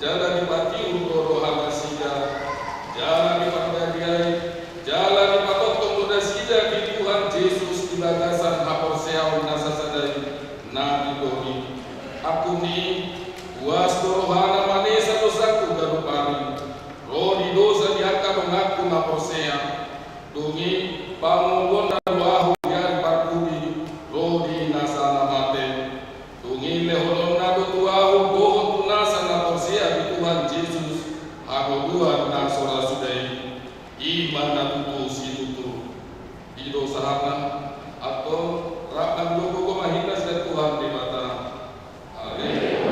Jala di Batiu Goro Hamasida maposea dungi pangugon dan wahu yang parkudi rodi nasana mate dungi leholon na tuahu gohot nasana posea di Tuhan Yesus hagoduan nasora sudai iman na tutu si tutu ido sahana atau rakan logo mahinas dan Tuhan di mata. Amin.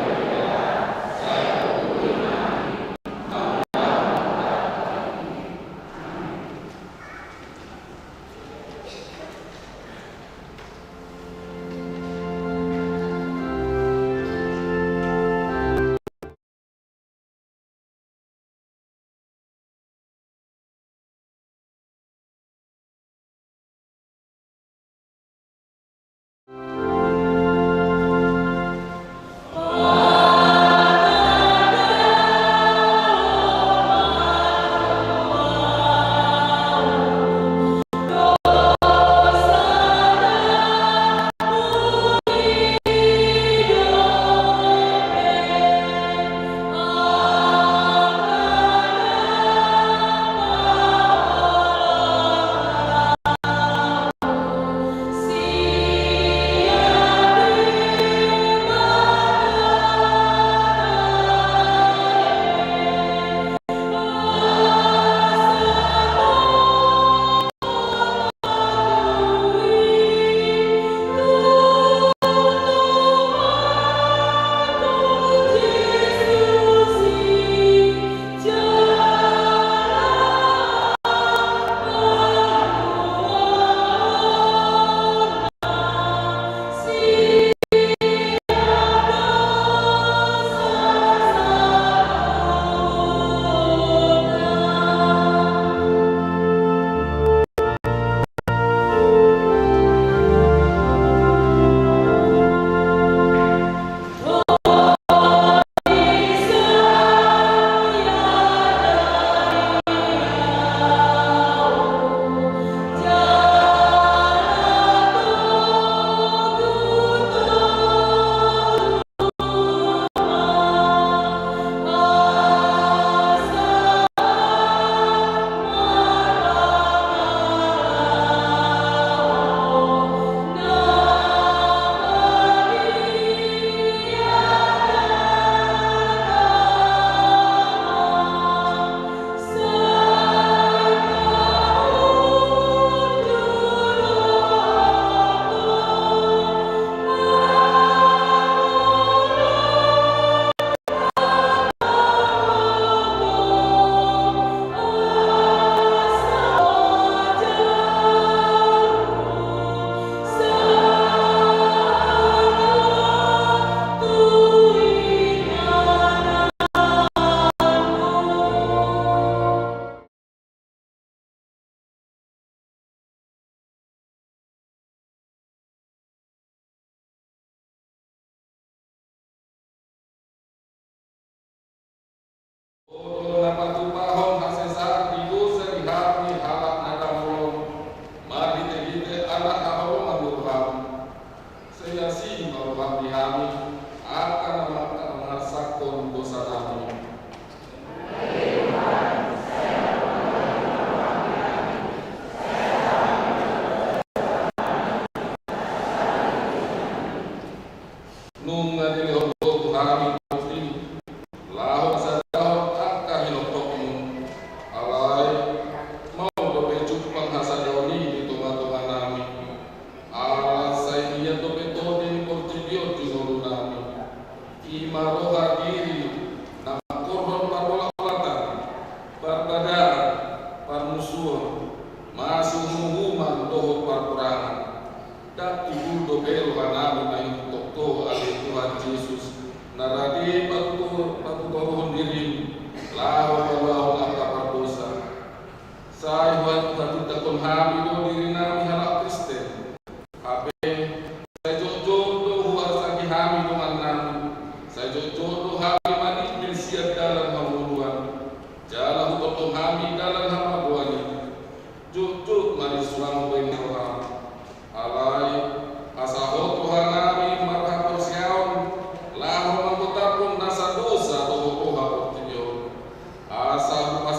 Asa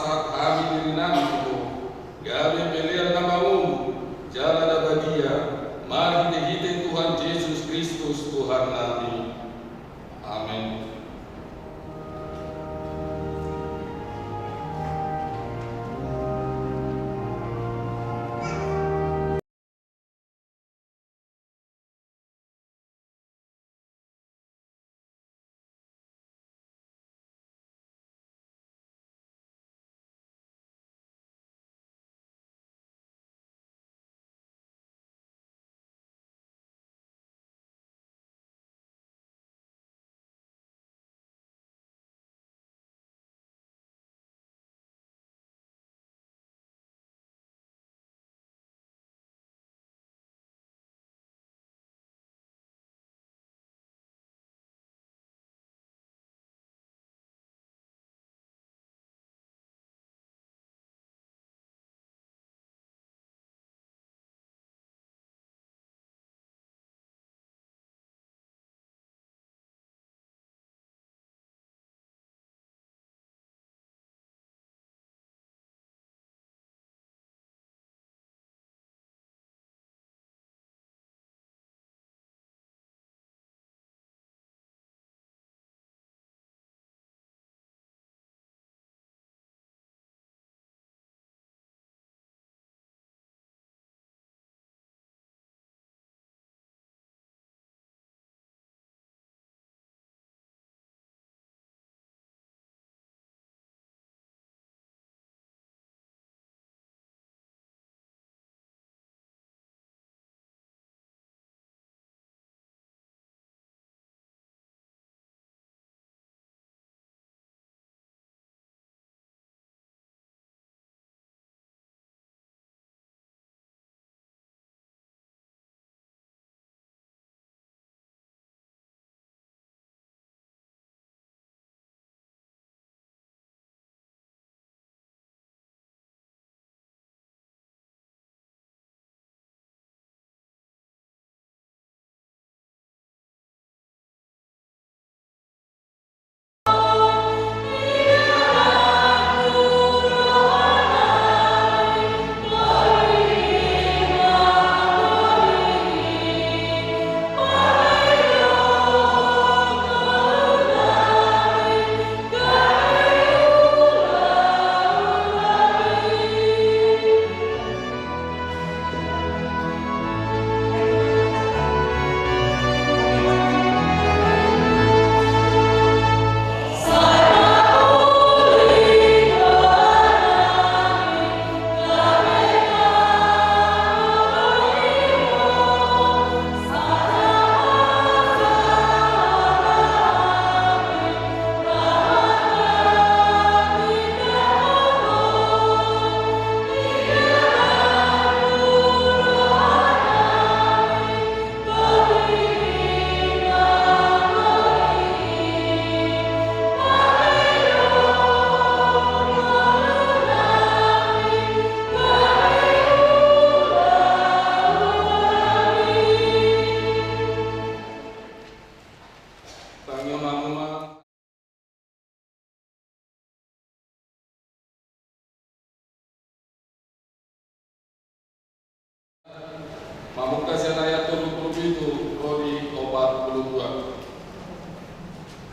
Mamukasya ayat 77 Rodi 42.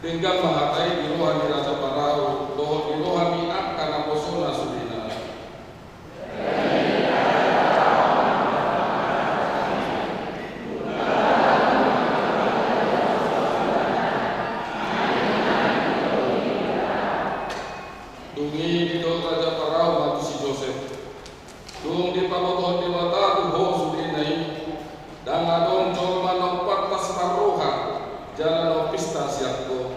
Tinggal mahatai di rohani Raja Parao, doh di rohani akan aposona sudina. Dungi di doh Raja Parao matu si Joseph. Dung di pabotoh di mata tuh ho sudina ini. Dan adon cuma nompat tas maroha jalan opista siapko.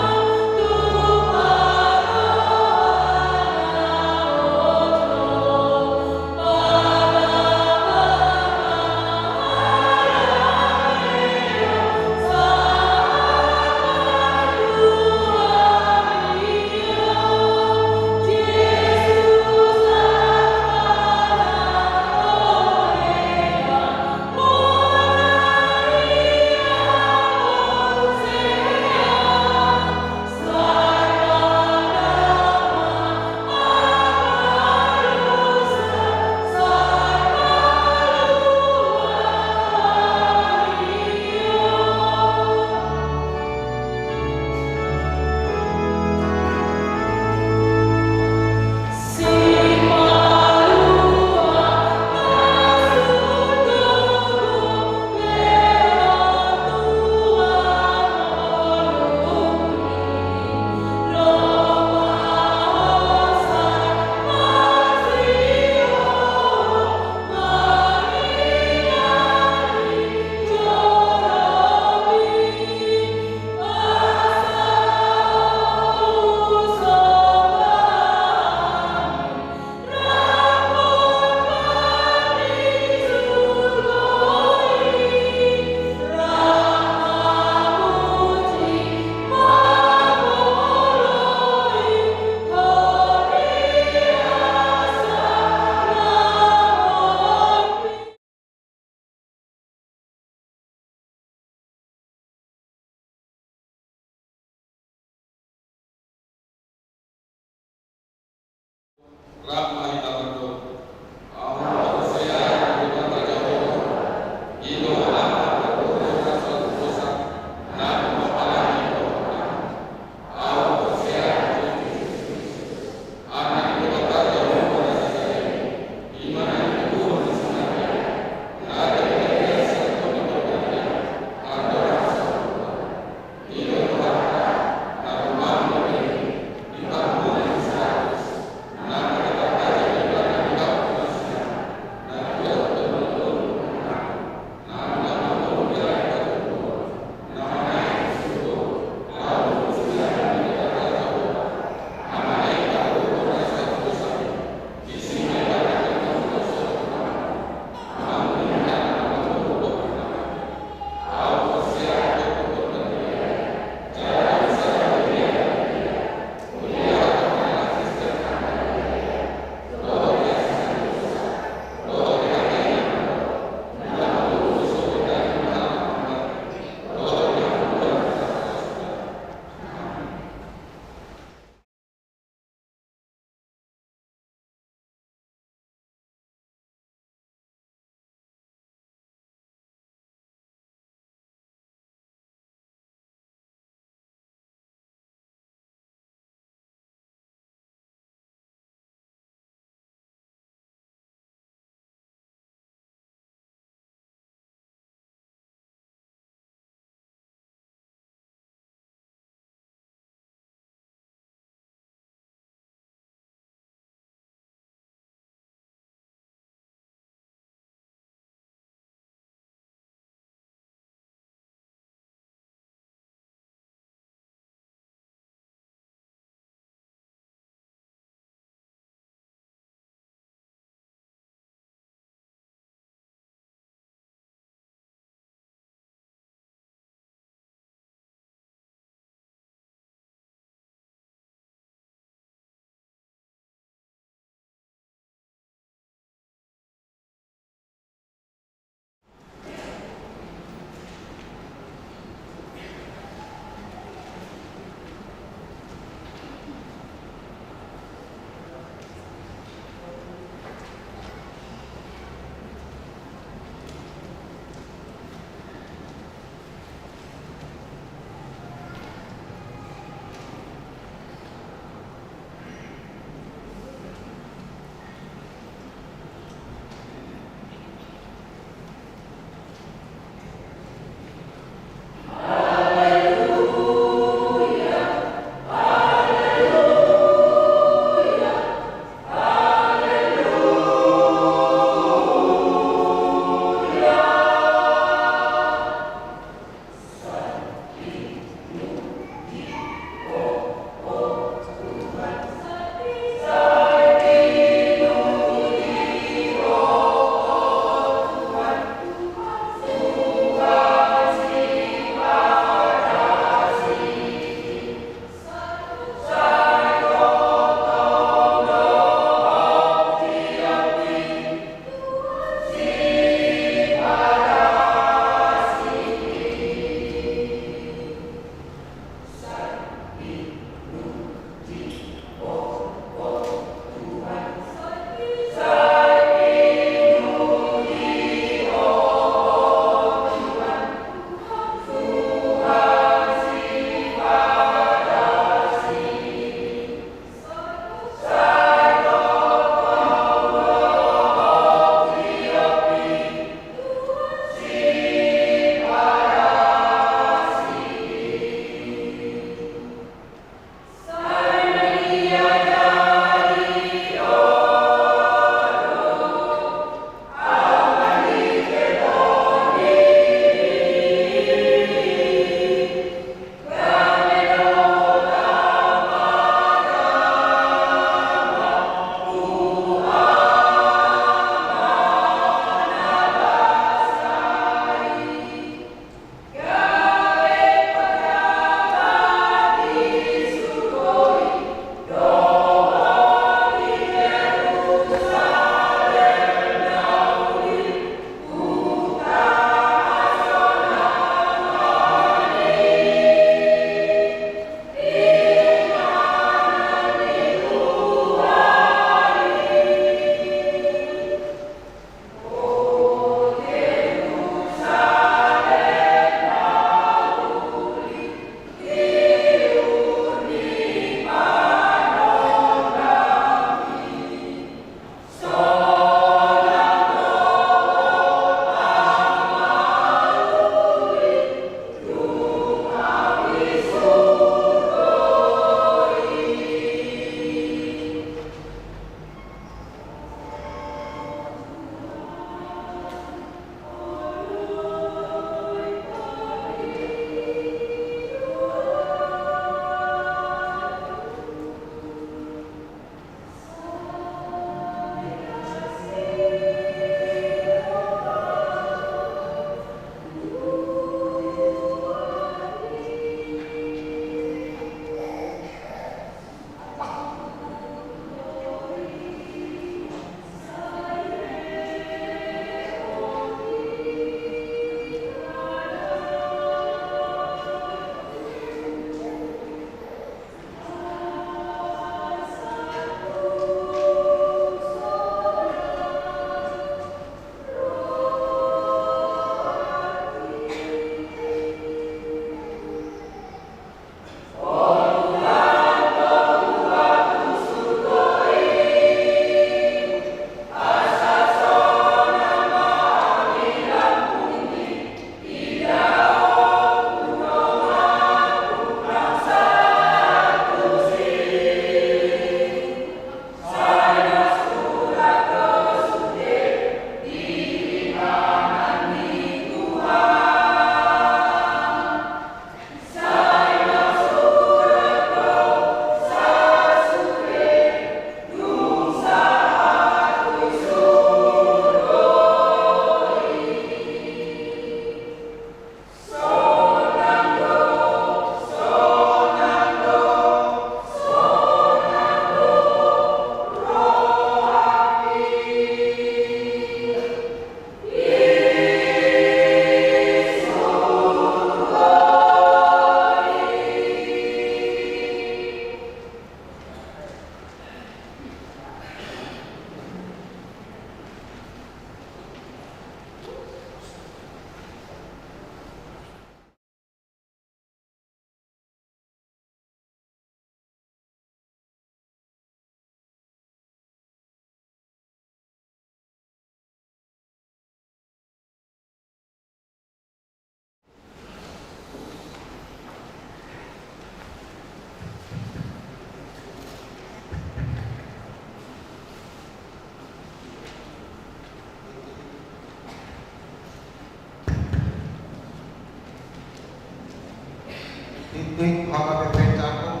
Titik HKBP Cakung,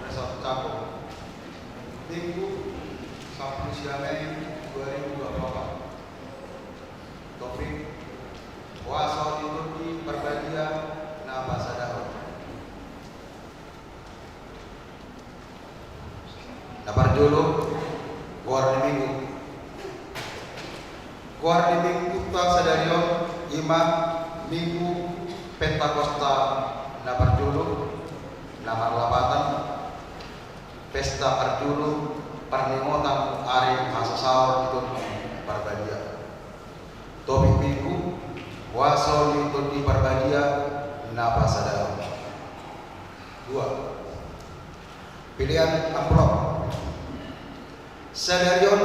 Resort Cakung. Minggu 10 Mei 2024. Topik Puasa liturgi Perbadia Naba Sadaro. Nabar dulu Kuar di Minggu. Kuar di Minggu ta Sadarion Imam Minggu Pentakosta Nabar dulu Namar Labatan Pesta Perjulu Pernimotan Ari Masa Sahur itu Perbadia. Topik Minggu Puasa liturgi Perbadia Naba Sadaro. 2. Pilihan amplop. Sadarion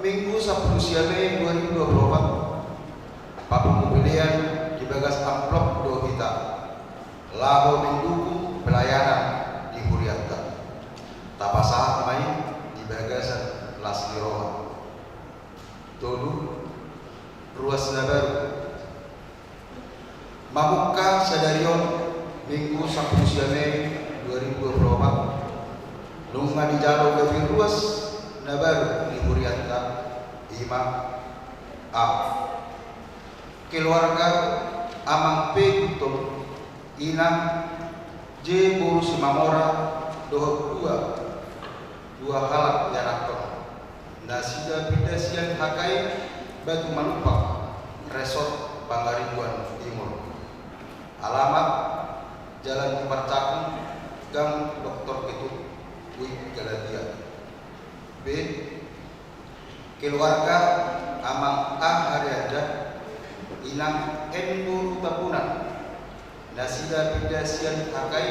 Minggu 10 Mei 2024. Papung pilihan di bagas amplop do kita. Laho mendukung pelayanan di Huriatta. Tapasah main di bagasan Lasliroha. Tolu ruas baru. Mamuka Sadarion Minggu 10 Mei 2024. Lunga di jalo ke ruas nabaru di Huriatta. Imam A. Keluarga Amang P. Kutum Inang J. Buru Simamora Dohok 2 halak Yarakton Nasida Pidasian Hakai Batu Manupak Resort Pangaribuan Timur. Alamat Jalan Percakung Gang Dr. Ketut Wik Galatia. B. Keluarga Amang A. Hariaja Inang N. Buru Tapunan Nasida Pidasian Hakai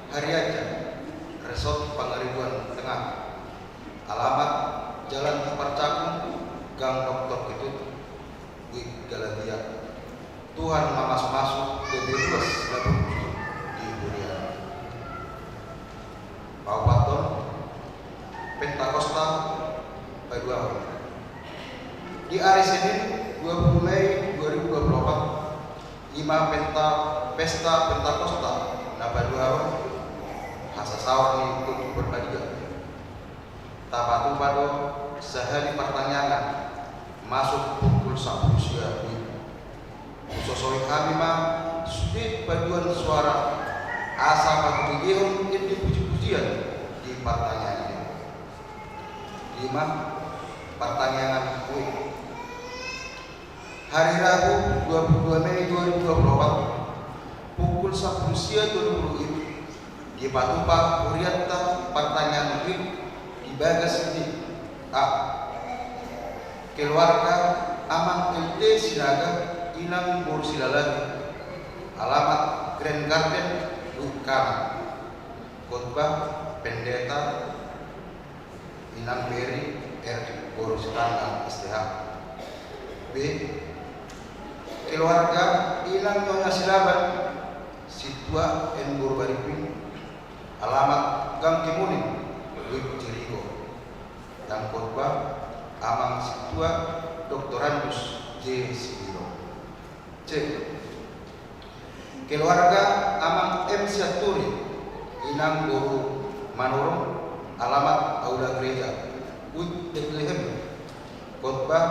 Hariaja Resort Pangaribuan Tengah. Alamat Jalan Percakung Gang Dr. Ketut Wik Galatia. Tuhan masuk ke bebas di dunia. Paupaton Pentakosta Paduawan. Di hari Senin 20 Mei 2024 Ima Pesta Pentakosta Nabaduawan Hasa Sahur untuk Perbadia. Tapatu pado sehari pertanyaan masuk pukul 10 siang. Sosoi kami mah sudah paduan suara asa pagbigion ini puji-pujian di pertanyaan. 5. Pertanyaan kue. Hari Rabu 22 Mei 2024 pukul 10 siang 20 di Patupa Huriatta. Pertanyaan kue di bagas ini. A. Keluarga Amang LT Sinaga Inang Bursilalagi. Alamat Grand Garden Bukana. Khotbah Pendeta Inang Beri R. Boruskana STH. B. Keluarga Inang Nyonya Silaban Situa N. Burbaripin. Alamat Gang Kimuning Wik Cirigo. Dan khotbah Amang Situa Dr. Andus J. Sibiro. C. Keluarga Amang M. Siaturi Inang Boru Manurung. Alamat Aula Gereja Wik Bethlehem. Khotbah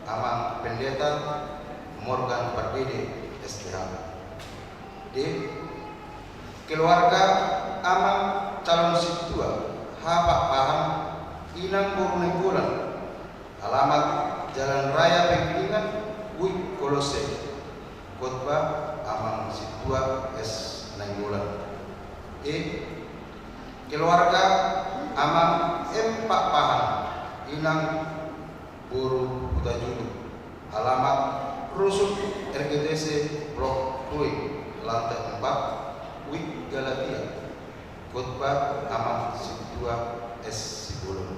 Amang Pendeta Morgan Pardede STH. D. Keluarga Amang Calon Situa Hapak Paham Inang Boru Nenggolan. Alamat Jalan Raya Penggilingan Wik Kolose. Khotbah Amang Situa S. Nenggolan. E. Keluarga Amang M. Pak Paham Inang Boru Utajulu. Alamat Rusuk RGTC Blok 2 Lantai 4 Wik Galatia. Khotbah Amang Situa S. Sibulung.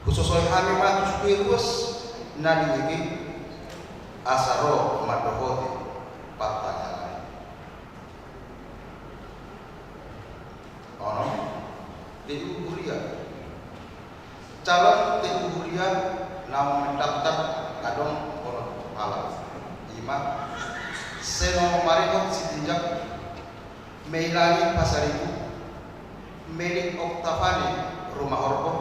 Khususoi hamimah tusui ruas nadi wiki asaro madohoti pertanyaan. Ono TU Huria. Calon TU Huria nama mendaftar kadong kono malam. 5. Seno marikot sitinjak Meilani Pasar Ibu, Melik Oktavani Rumah Orko,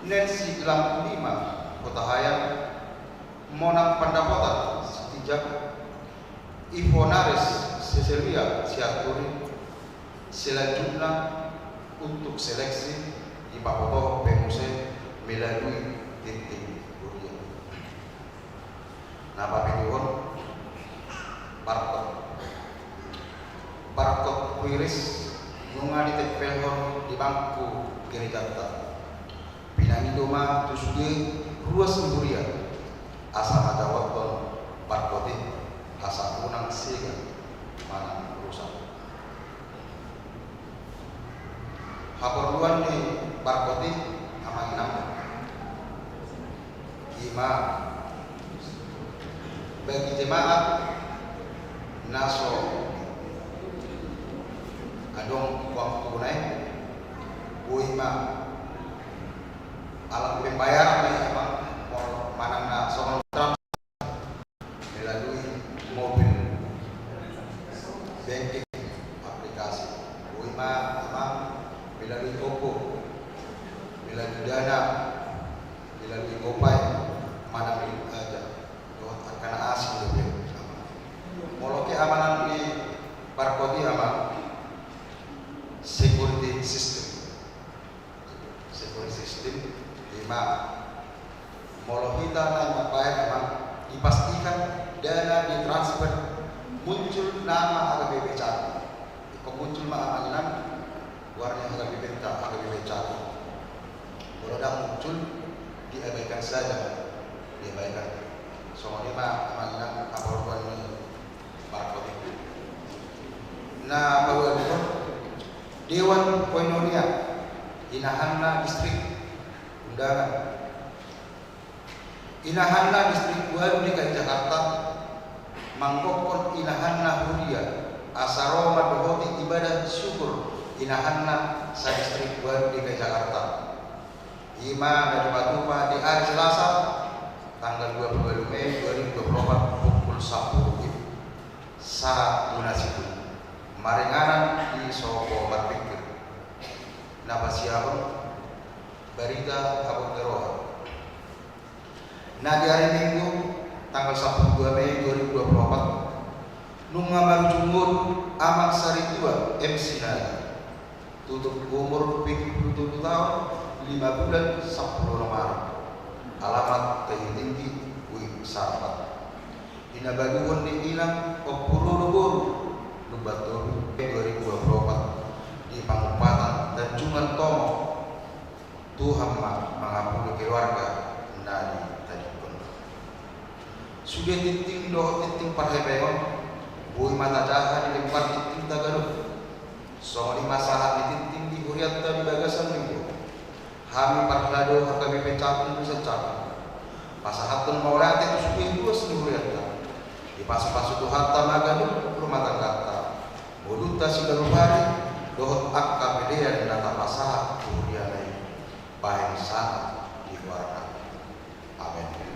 Nancy Lampu 5 Kota Hayam, Monak Pandapota Setijak, Ivonaris Cecilia Siaturi. Selanjutnya untuk seleksi di Papoto Pemuse melalui titik kuliah. Napa pilihan Barkot Kuiris nunga di tepelhon di bangku gereja Pinangi doma tusge ruas semburia asa madawaton Barkoti asa unang sega mana rusak. Haporluan di Barkoti amanginam ima bagi jemaat naso adong waktu naik buima alat pembayaran nih emang mana na soal melalui mobil banking aplikasi buima emang melalui Oppo, melalui Dana, melalui Gopay, mana milik aja. Karena asing lebih sama. Moloke amanan di Barkoti aman security system, lima molohita naik bayar aman dipastikan dana ditransfer muncul nama AKBP Cari. Jika muncul nama warna agak dibenta, agak dibecari. Kalau dah muncul, diabaikan saja, diabaikan. Soalnya mah amangan apapun Barkoti itu. Nah, bahwa Dewan Koinonia Inahanna Distrik Undangan Inahanna Distrik Baru DKI Jakarta Manggokon Inahanna Huria Asaroma Dohoti Ibadah Syukur Inahanna sa Distrik Baru DKI Jakarta. Ima dari Patupa di hari Selasa tanggal 22 Mei 2024 pukul 10 WIB. Sa Lunasibu Maringanan di Soko Barpikir. Napa siapun berita Abu Teroha. Nah di hari Minggu tanggal 12 Mei 2024 Nunga Marjungur Amak Sari 2 MC Naga tutup umur 77 tahun 5 bulan 10 Maret. Alamat Tinggi Wi Sarpat Inabaguan di Ilang Opurulubur Lubatur 2024 di Pangupatan Tanjungan Tomo. Tuhan mengampuni keluarga Nani tadi pun sudah titing doh titing parhebeon bui mata jahat dilempar titing Tagalog. Soal lima saat ditinting di Huriatta di Bagasan Minggu Hami Parlado HKBP Cakung bisa Cakung Pasahatun Maulati itu suku luas di Huriatta di pasu-pasu Tuhatta Magadu rumah tangga Boduta Sigalubari dohot akka pilihan data pasahat Huriatta bahan sangat di warna. Amin.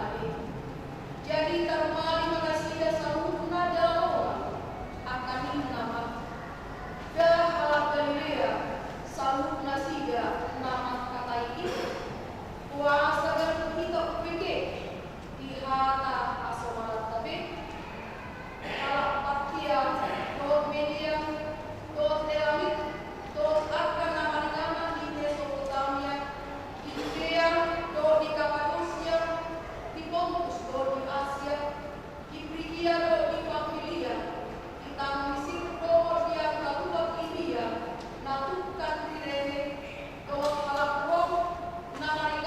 ade. Jadi tarmali magasiya sa una dalawa akan nama. Dah halap Galilea saluk nasiga nama katai itu. Kuasa dan kita pikir dihata asomalat tabe. Halap pakia tot media tot telamit tot akan nama di Mesopotamia di Judea tot di Kapadosia di Pontus tot di Asia di Frigia tot di Pamfilia di tanah Mesir tot di Antatua India natukan Kirene tot halap Rom nama di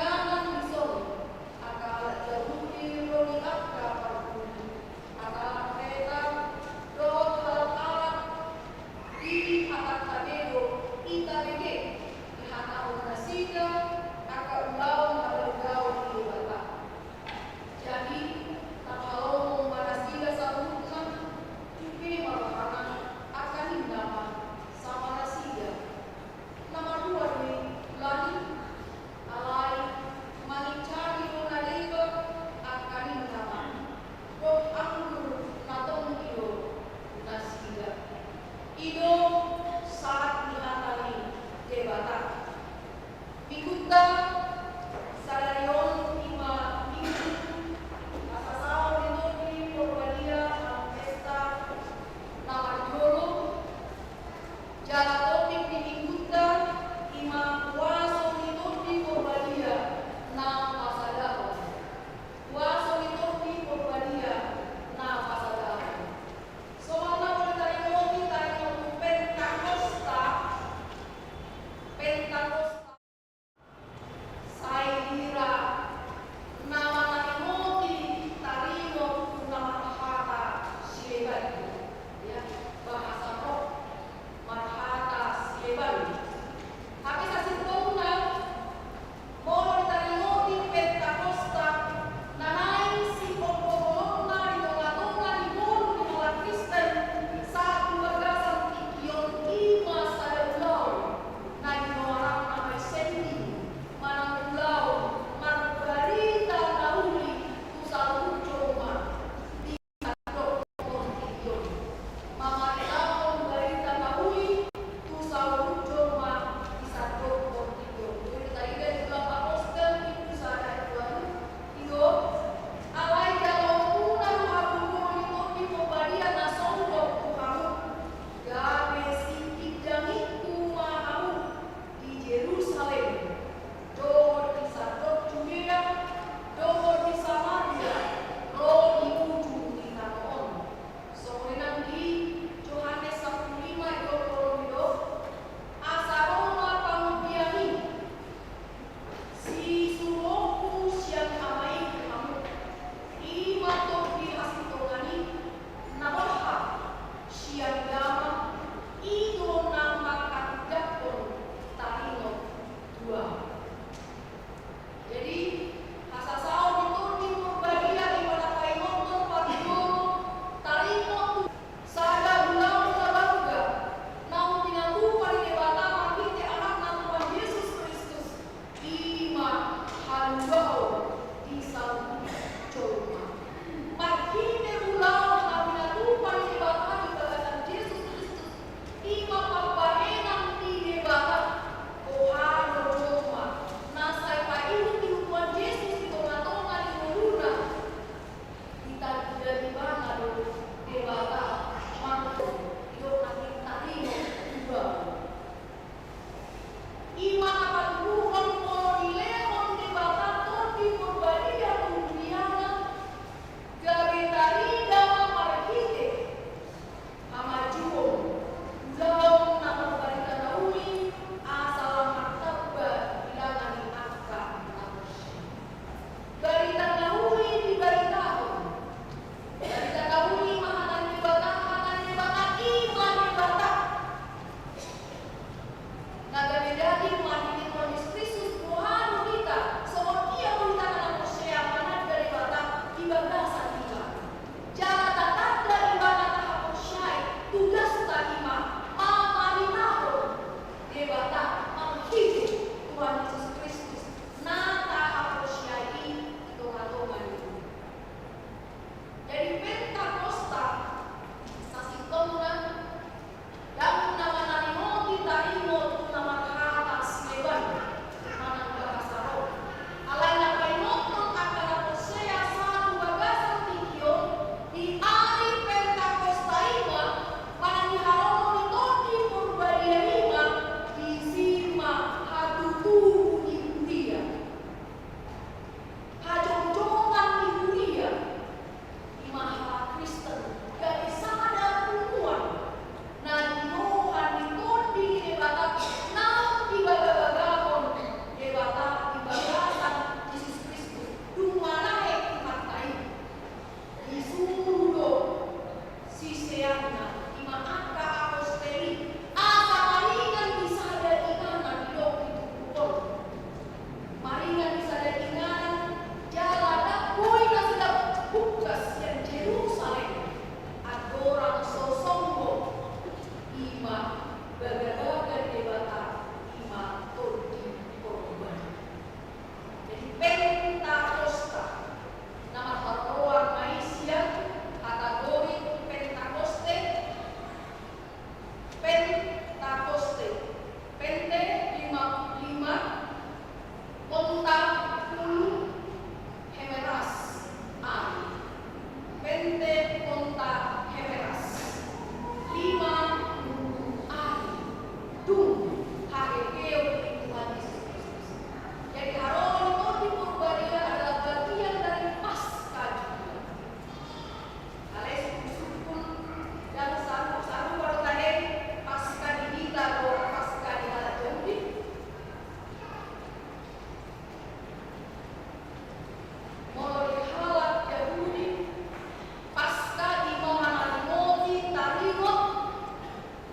Lukas yang Jerusalem adoran sosombo ima baga-baga debata ima todi korban. Jadi Pentakosta nama haroan maisia kategori Pentakoste Pente 55 Konta 10 Hemeras Ari Pente Konta Hemeras 5 Ari Dung Hagekeo di Tuhan Yesus Kristus. Jadi haroan itu di Purbadia adalah bagian dari Paskah juga. Kalian sukun dan satu baru tadi Paskah di kita atau Paskah di Halat Yahudi. Mulai Halat Yahudi Paskah di mana moti tarimot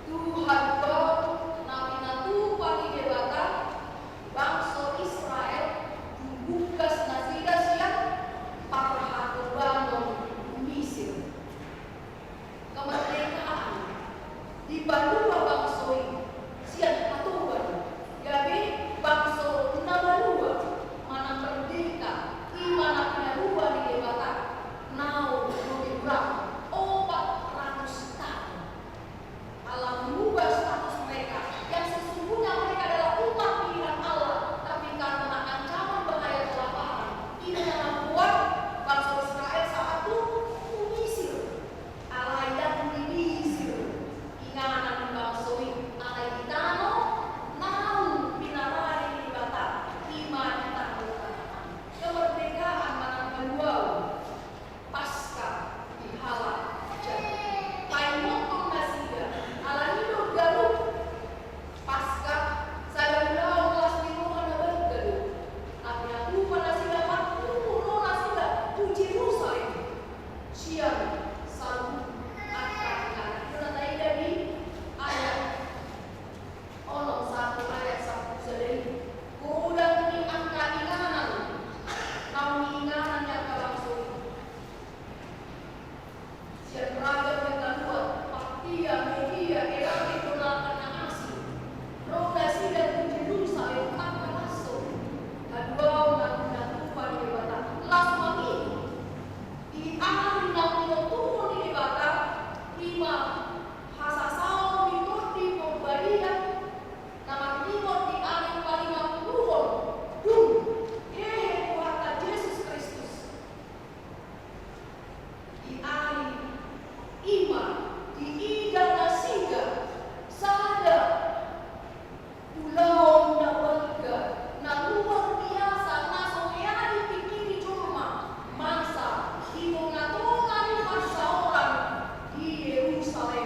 Tuhan baru namina tupa di debata bangsa Israel bukas nasida siap parhatu bangun Mesir kemerdekaan di Bandua bangsa ini siap aturan jadi bangsa Nabarua mana merdeka di mana Nabarua di debata now lebih berapa 400 tahun Allah mengubah status mereka yang sesungguhnya mereka adalah umat pilihan Allah tapi karena ancaman bahaya kelaparan ini yang membuat bangsa Israel saat itu Mesir alai dan di Mesir inganan bangsa ini alai di tanah naun pinarari di bata iman tanah kemerdekaan mana kedua Paskah di Halat jadi Paimotong Nasiga Alanido Galuh Paskah saya udah kelas 5 mana bergaluh tapi aku pada sila kuno nasiga puji Yerusalem siang selalu akan kita tadi dari ayat onom 1 ayat 1 sedih kurang di angka inganan namun inganan yang kalangsung siap beragam dengan luar paktia media era digunakan yang asli roda sida puji Yerusalem maka masuk kedua undang-undang tupa di debata langsung lagi di ahli namun turun di debata 5 hasasau mitur di Purbadia nama timur di ahli paling turun dung hehe kuasa Yesus Kristus di ahli ima di ida nasiga sada pulau nawarga na luar biasa na sohea dipikiri cuma masa ibu ngatungan masa orang di Yerusalem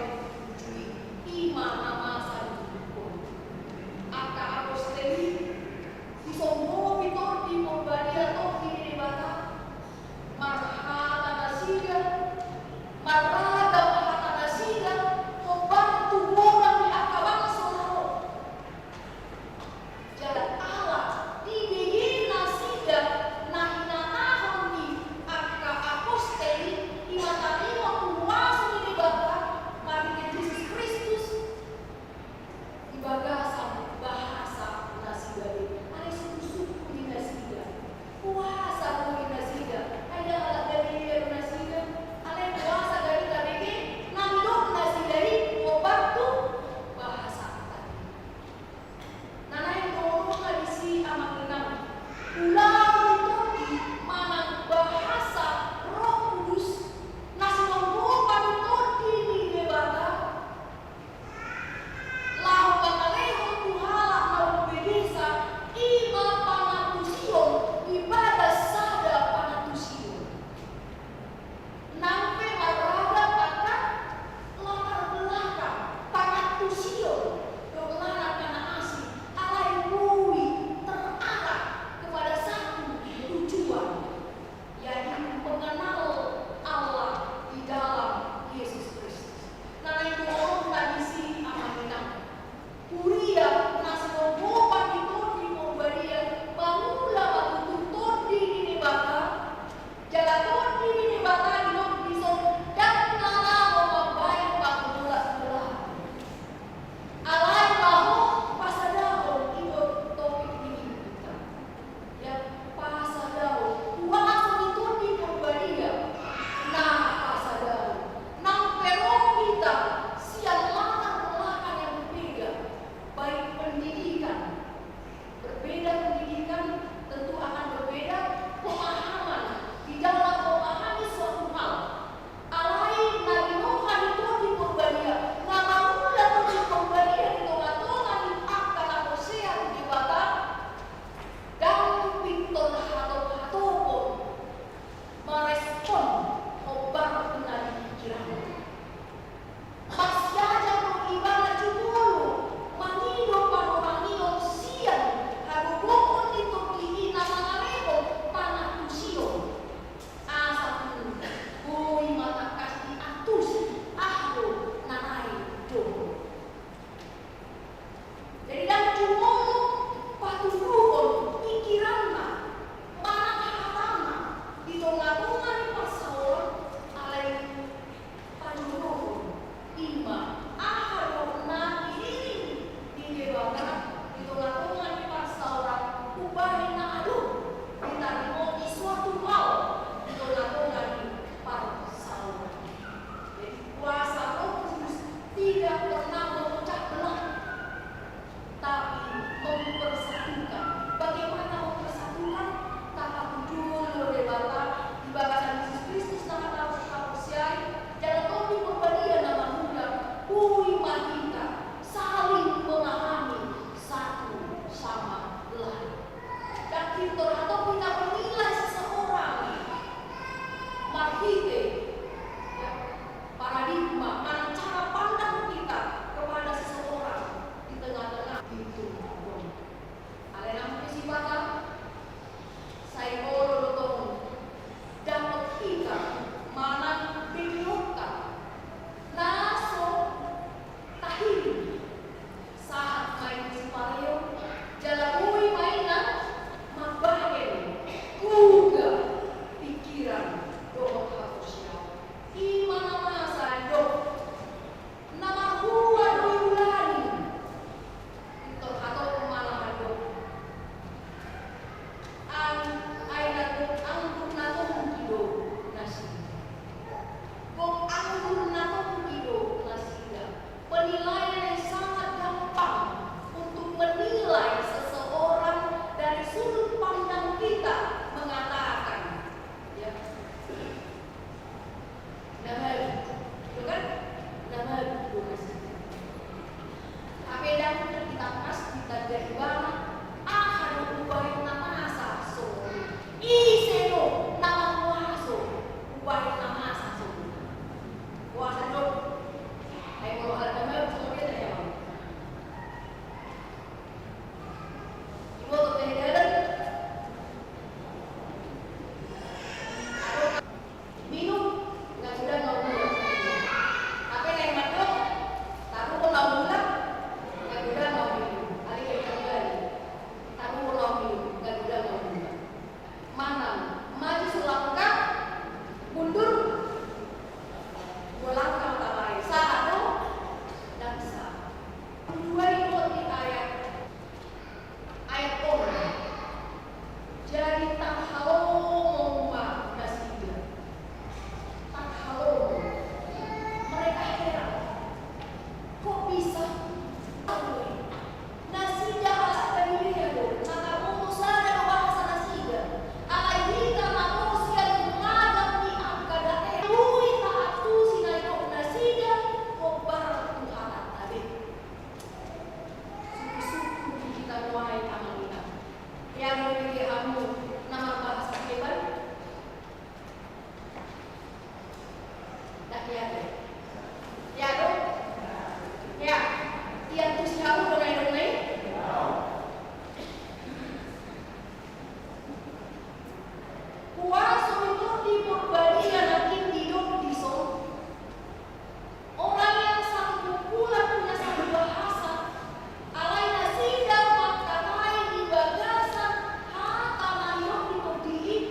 Ya dong. Ya. Tiang tu siapa donai-donai? Puasa itu di Purbalingga nanti hidup di Solo. Orang yang satu kumpulan punya satu bahasa, alaina sidang makatai di bagasan hata mayok di podiin,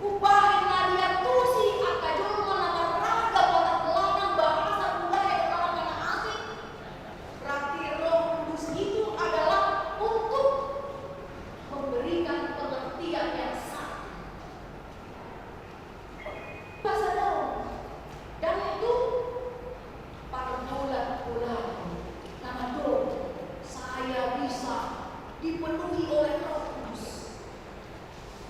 kubahin nadia tusi akajul menamaraga pada belakang bahasa budaya orang-orang asing. Berarti Roh Kudus itu adalah untuk memberikan pengertian yang sah. Bahasa daun. Dan itu bulan nama do saya bisa dipenuhi oleh Roh Kudus.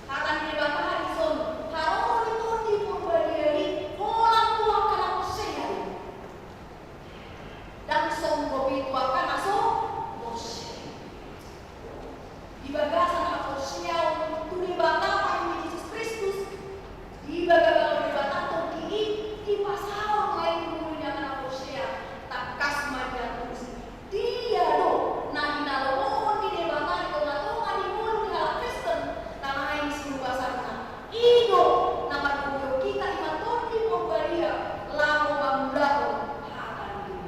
Karena di bawah Harrison, harus itu di Purbalingga orang tua akan saya dan sombong itu akan masuk Mose. Di bagasan aku siau untuk dibatakan Yesus Kristus di bagasan dibatakan di pasal lain kemudian aku siau takas majan terus dia do nah inaloon di debatan itu ngatungan di mulut di hal Kristen tanah ini seluruh basarna ido nama kuyo kita imaton di Purbalingga lalu banglaku hakan ini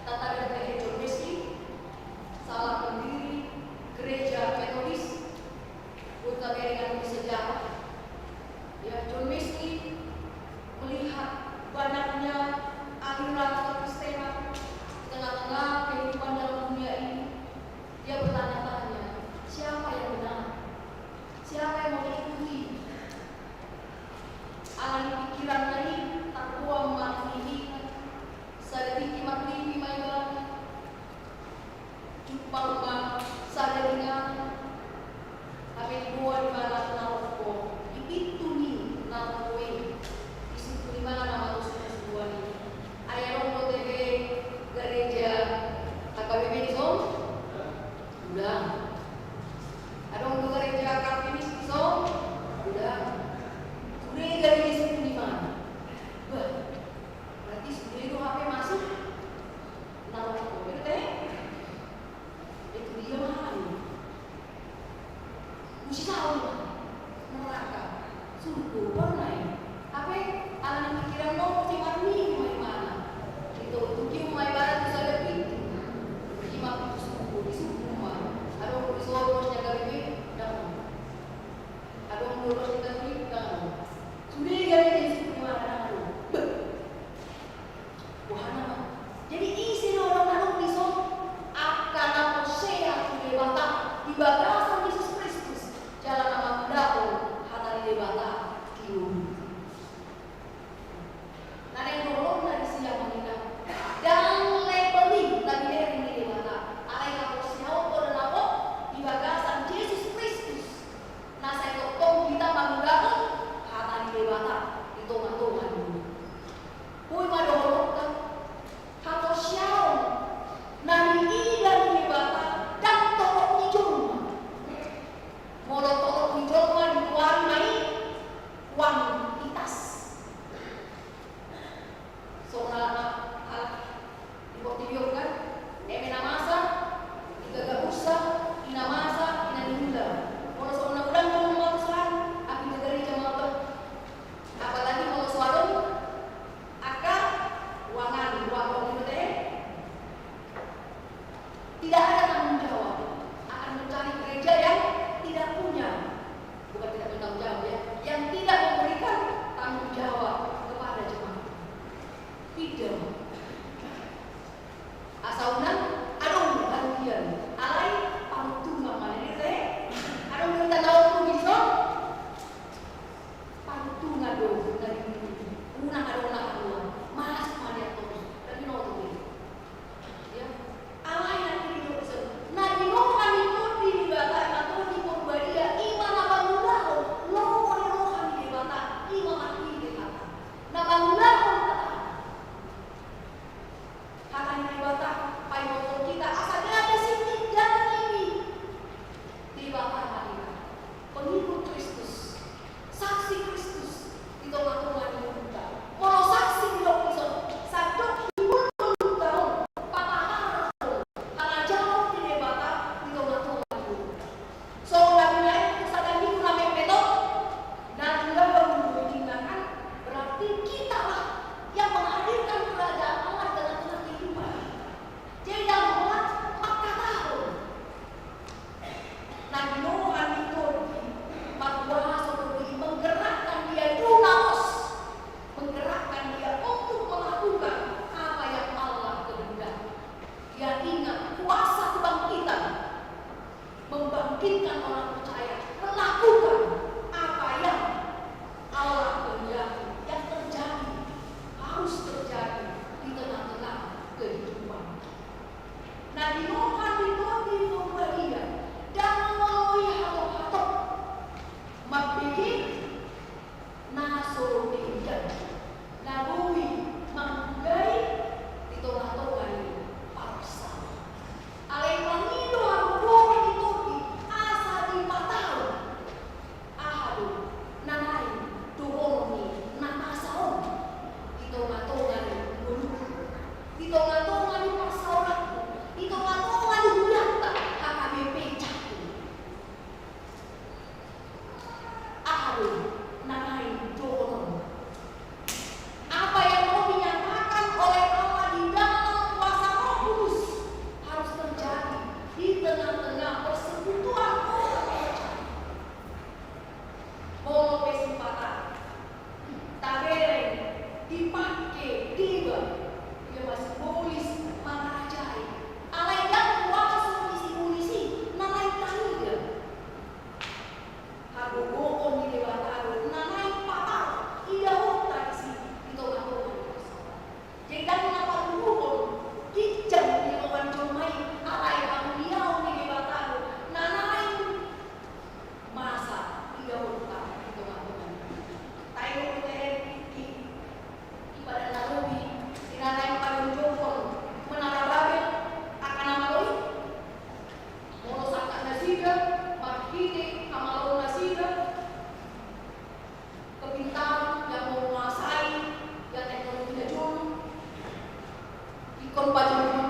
tata dari John Wesley salah pendiri gereja Metodis untuk dengan sejarah ya John Wesley melihat banyaknya aliran kekristenan di tengah-tengah kehidupan dalam dunia ini. Dia bertanya-tanya, siapa yang benar? Siapa yang mau diikuti? Alani pikirannya ini tak kuam ini sedikit maklipi main jumpa rumah saya dengan tapi dibuat di mana naroko di pintu nih naroko ini di situ di mana nama Tuhan sebuah ini ayah rombong TV gereja AKBP di Solo udah ada untuk gereja Kartinis di Solo udah gereja di sini berbintang yang menguasai yang teknologinya dulu ikon baju